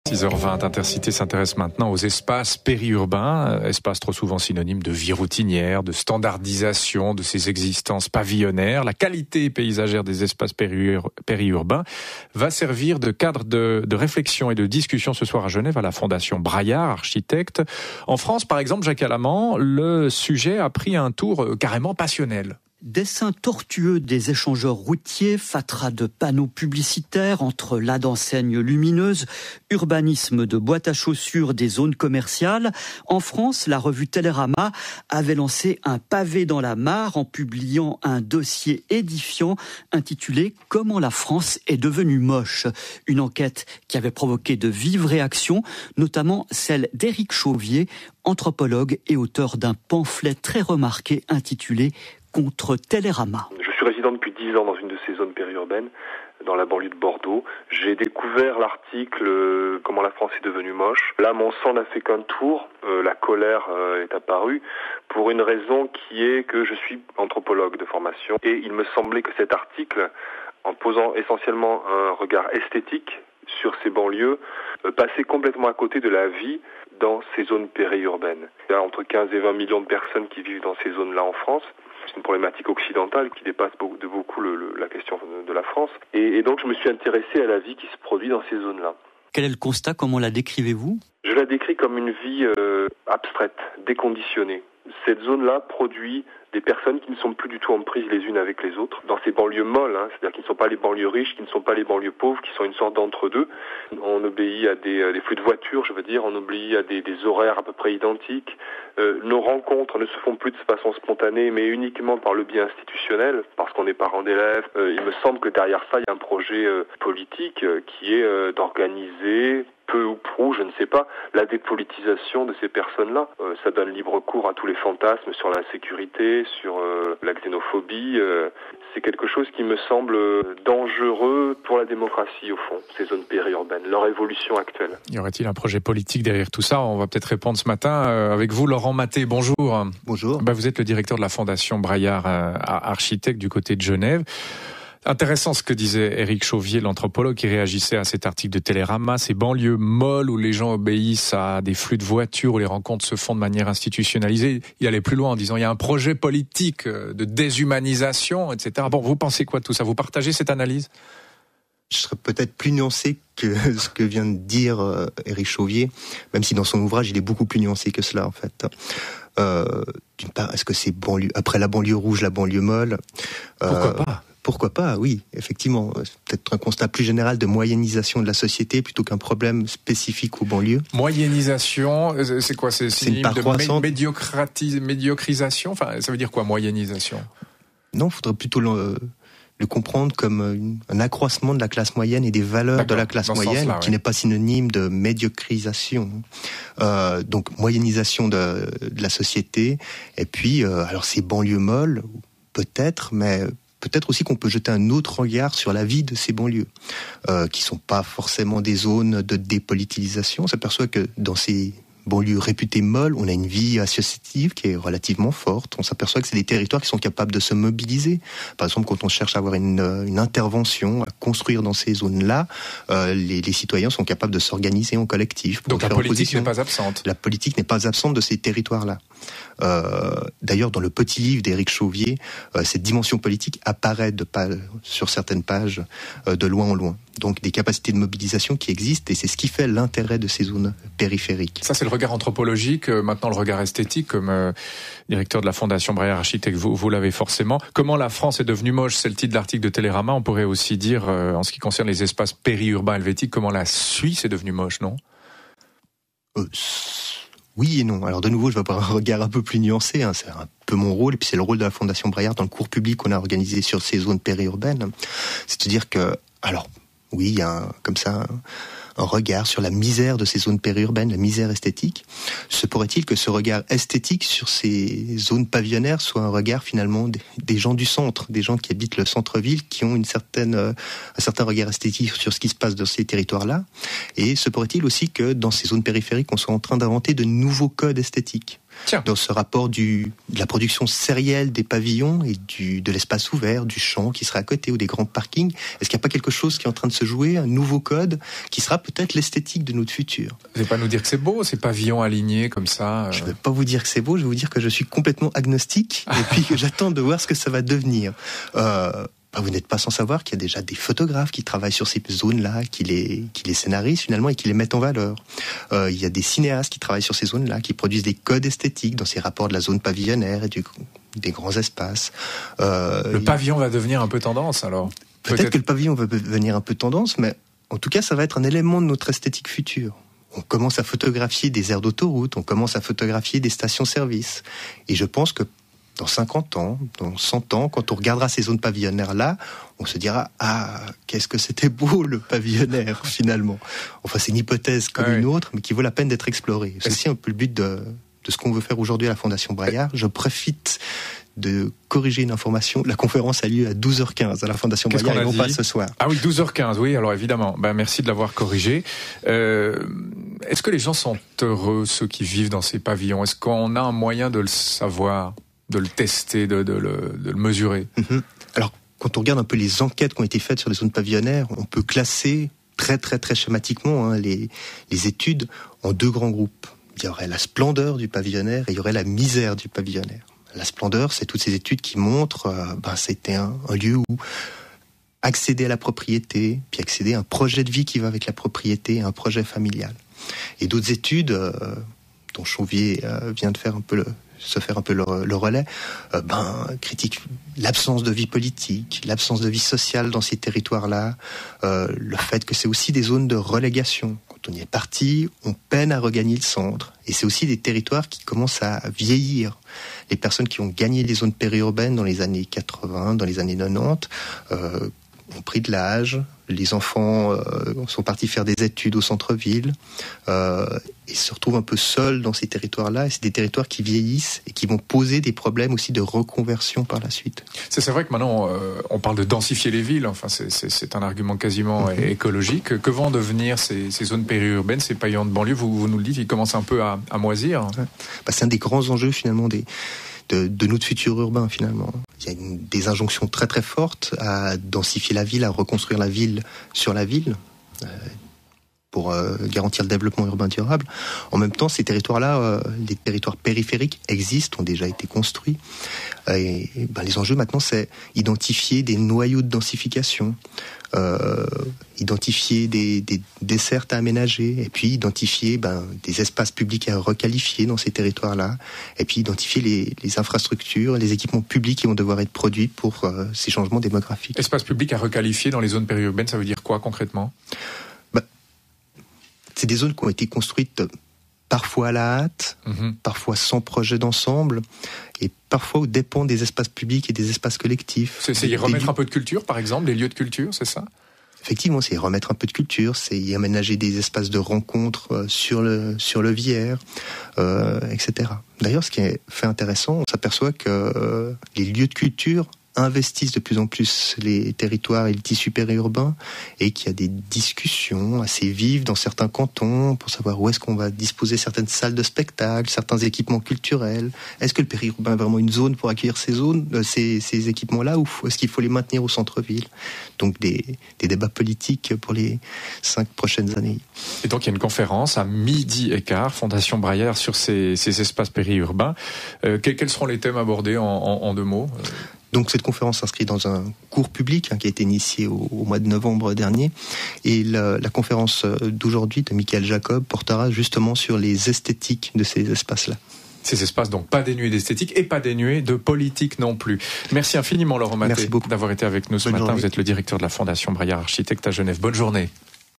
6h20, Intercité s'intéresse maintenant aux espaces périurbains, espaces trop souvent synonymes de vie routinière, de standardisation de ces existences pavillonnaires. La qualité paysagère des espaces périurbains va servir de cadre de réflexion et de discussion ce soir à Genève à la Fondation Braillard, architecte. En France, par exemple, Jacques Alamand, le sujet a pris un tour carrément passionnel. Dessins tortueux des échangeurs routiers, fatras de panneaux publicitaires, entrelacs d'enseignes lumineuses, urbanisme de boîtes à chaussures des zones commerciales. En France, la revue Télérama avait lancé un pavé dans la mare en publiant un dossier édifiant intitulé « Comment la France est devenue moche ». Une enquête qui avait provoqué de vives réactions, notamment celle d'Éric Chauvier, anthropologue et auteur d'un pamphlet très remarqué intitulé contre Télérama. Je suis résident depuis 10 ans dans une de ces zones périurbaines, dans la banlieue de Bordeaux. J'ai découvert l'article « Comment la France est devenue moche ». Là, mon sang n'a fait qu'un tour. La colère est apparue pour une raison qui est que je suis anthropologue de formation. Et il me semblait que cet article, en posant essentiellement un regard esthétique sur ces banlieues, passait complètement à côté de la vie dans ces zones périurbaines. Il y a entre 15 et 20 millions de personnes qui vivent dans ces zones-là en France. C'est une problématique occidentale qui dépasse de beaucoup la question de la France. Et donc je me suis intéressé à la vie qui se produit dans ces zones-là. Quel est le constat? Comment la décrivez-vous? Je la décris comme une vie abstraite, déconditionnée. Cette zone-là produit des personnes qui ne sont plus du tout en prise les unes avec les autres. Dans ces banlieues molles, c'est-à-dire qui ne sont pas les banlieues riches, qui ne sont pas les banlieues pauvres, qui sont une sorte d'entre-deux. On obéit à des flux de voitures, on obéit à des horaires à peu près identiques. Nos rencontres ne se font plus de façon spontanée, mais uniquement par le biais institutionnel, parce qu'on est parents d'élèves. Il me semble que derrière ça, il y a un projet politique qui est d'organiser, peu ou prou, je ne sais pas, la dépolitisation de ces personnes-là. Ça donne libre cours à tous les fantasmes sur l'insécurité, sur la xénophobie. C'est quelque chose qui me semble dangereux pour la démocratie, au fond, ces zones périurbaines, leur évolution actuelle. Y aurait-il un projet politique derrière tout ça? On va peut-être répondre ce matin avec vous, Laurent Maté. Bonjour. Bonjour. Vous êtes le directeur de la Fondation Braillard, architecte du côté de Genève. Intéressant ce que disait Éric Chauvier, l'anthropologue, qui réagissait à cet article de Télérama, ces banlieues molles où les gens obéissent à des flux de voitures, où les rencontres se font de manière institutionnalisée. Il allait plus loin en disant il y a un projet politique de déshumanisation, etc. Bon, vous pensez quoi de tout ça? Vous partagez cette analyse? Je serais peut-être plus nuancé que ce que vient de dire Éric Chauvier, même si dans son ouvrage il est beaucoup plus nuancé que cela en fait. D'une part, est-ce que c'est banlieue, après la banlieue rouge, la banlieue molle? Pourquoi pas? Pourquoi pas, oui, effectivement. C'est peut-être un constat plus général de moyennisation de la société plutôt qu'un problème spécifique aux banlieues. Moyennisation, c'est quoi? C'est une part croissante. Médiocrisation? Enfin, ça veut dire quoi, moyennisation? Non, il faudrait plutôt le comprendre comme un accroissement de la classe moyenne et des valeurs de la classe moyenne, qui n'est pas synonyme de médiocrisation. Donc, moyennisation de la société. Et puis, alors ces banlieues molles, peut-être, mais peut-être aussi qu'on peut jeter un autre regard sur la vie de ces banlieues, qui sont pas forcément des zones de dépolitisation. On s'aperçoit que dans ces banlieues réputées molles, on a une vie associative qui est relativement forte. On s'aperçoit que c'est des territoires qui sont capables de se mobiliser. Par exemple, quand on cherche à avoir une intervention, à construire dans ces zones-là, les citoyens sont capables de s'organiser en collectif. Donc la politique n'est pas absente. La politique n'est pas absente de ces territoires-là. D'ailleurs, dans le petit livre d'Éric Chauvier, cette dimension politique apparaît sur certaines pages de loin en loin. Donc des capacités de mobilisation qui existent, et c'est ce qui fait l'intérêt de ces zones périphériques. Ça, c'est le regard anthropologique. Maintenant, le regard esthétique, comme directeur de la Fondation Braillard Architecte, vous l'avez forcément. Comment la France est devenue moche, c'est le titre de l'article de Télérama. On pourrait aussi dire, en ce qui concerne les espaces périurbains helvétiques, comment la Suisse est devenue moche, non? Oui et non. Alors de nouveau, je vais avoir un regard un peu plus nuancé. C'est un peu mon rôle, et puis c'est le rôle de la Fondation Braillard dans le cours public qu'on a organisé sur ces zones périurbaines. C'est-à-dire que, alors, oui, il y a comme ça un regard sur la misère de ces zones périurbaines, la misère esthétique. Se pourrait-il que ce regard esthétique sur ces zones pavillonnaires soit un regard finalement des gens du centre, des gens qui habitent le centre-ville, qui ont un certain regard esthétique sur ce qui se passe dans ces territoires-là? Et se pourrait-il aussi que dans ces zones périphériques, on soit en train d'inventer de nouveaux codes esthétiques? dans ce rapport de la production sérielle des pavillons et de l'espace ouvert, du champ qui sera à côté ou des grands parkings. Est-ce qu'il n'y a pas quelque chose qui est en train de se jouer, un nouveau code qui sera peut-être l'esthétique de notre futur? Vous n'allez pas nous dire que c'est beau, ces pavillons alignés comme ça Je ne vais pas vous dire que c'est beau, je vais vous dire que je suis complètement agnostique et puis que j'attends de voir ce que ça va devenir. Vous n'êtes pas sans savoir qu'il y a déjà des photographes qui travaillent sur ces zones-là, qui les scénarisent finalement et qui les mettent en valeur. Il y a des cinéastes qui travaillent sur ces zones-là, qui produisent des codes esthétiques dans ces rapports de la zone pavillonnaire et des grands espaces. Le pavillon va devenir un peu tendance alors? Peut-être que le pavillon va devenir un peu tendance, mais en tout cas ça va être un élément de notre esthétique future. On commence à photographier des aires d'autoroute, on commence à photographier des stations-service. Et je pense que dans 50 ans, dans 100 ans, quand on regardera ces zones pavillonnaires-là, on se dira « Ah, qu'est-ce que c'était beau le pavillonnaire, finalement !» Enfin, c'est une hypothèse comme une autre, mais qui vaut la peine d'être explorée. C'est aussi un peu le but de ce qu'on veut faire aujourd'hui à la Fondation Braillard. Je profite de corriger une information. La conférence a lieu à 12h15 à la Fondation Braillard et non pas ce soir. Ah oui, 12h15, oui, alors évidemment. Merci de l'avoir corrigé. Est-ce que les gens sont heureux, ceux qui vivent dans ces pavillons? Est-ce qu'on a un moyen de le savoir, de le tester, de le mesurer? Alors, quand on regarde un peu les enquêtes qui ont été faites sur les zones pavillonnaires, on peut classer très très très schématiquement les études en deux grands groupes. Il y aurait la splendeur du pavillonnaire et il y aurait la misère du pavillonnaire. La splendeur, c'est toutes ces études qui montrent c'était un lieu où accéder à la propriété, puis accéder à un projet de vie qui va avec la propriété, un projet familial. Et d'autres études, dont Chauvier vient de faire un peu le relais, critique l'absence de vie politique, l'absence de vie sociale dans ces territoires-là, le fait que c'est aussi des zones de relégation. Quand on y est parti, on peine à regagner le centre. Et c'est aussi des territoires qui commencent à vieillir. Les personnes qui ont gagné les zones périurbaines dans les années 80, dans les années 90, ont pris de l'âge. Les enfants sont partis faire des études au centre-ville et se retrouvent un peu seuls dans ces territoires-là. Et c'est des territoires qui vieillissent et qui vont poser des problèmes aussi de reconversion par la suite. C'est vrai que maintenant on parle de densifier les villes. Enfin, c'est un argument quasiment écologique. Que vont devenir ces zones périurbaines, ces pavillons de banlieue? Vous nous le dites, ils commencent un peu à moisir. C'est un des grands enjeux finalement de notre futur urbain finalement. Il y a des injonctions très très fortes à densifier la ville, à reconstruire la ville sur la ville pour garantir le développement urbain durable. En même temps, ces territoires-là, les territoires périphériques existent, ont déjà été construits. Et les enjeux maintenant, c'est identifier des noyaux de densification, identifier des dessertes à aménager, et puis identifier des espaces publics à requalifier dans ces territoires-là, et puis identifier les infrastructures, les équipements publics qui vont devoir être produits pour ces changements démographiques. Espaces publics à requalifier dans les zones périurbaines, ça veut dire quoi concrètement? C'est des zones qui ont été construites parfois à la hâte, parfois sans projet d'ensemble, et parfois aux dépens des espaces publics et des espaces collectifs. C'est y remettre un peu de culture, par exemple, les lieux de culture, c'est ça? Effectivement, c'est y remettre un peu de culture, c'est y aménager des espaces de rencontre sur le Viaire, etc. D'ailleurs, ce qui est fait intéressant, on s'aperçoit que les lieux de culture investissent de plus en plus les territoires et le tissu périurbain, et qu'il y a des discussions assez vives dans certains cantons pour savoir où est-ce qu'on va disposer certaines salles de spectacle, certains équipements culturels. Est-ce que le périurbain est vraiment une zone pour accueillir ces équipements-là, ou est-ce qu'il faut les maintenir au centre-ville? Donc des débats politiques pour les 5 prochaines années. Et donc il y a une conférence à 12h15, Fondation Braillard, sur ces espaces périurbains. Quels seront les thèmes abordés en 2 mots? Donc cette conférence s'inscrit dans un cours public qui a été initié au mois de novembre dernier, et la conférence d'aujourd'hui de Michael Jacob portera justement sur les esthétiques de ces espaces-là. Ces espaces donc pas dénués d'esthétique et pas dénués de politique non plus. Merci infiniment Laurent Mathé d'avoir été avec nous ce matin. Vous êtes le directeur de la Fondation Braillard Architectes à Genève. Bonne journée.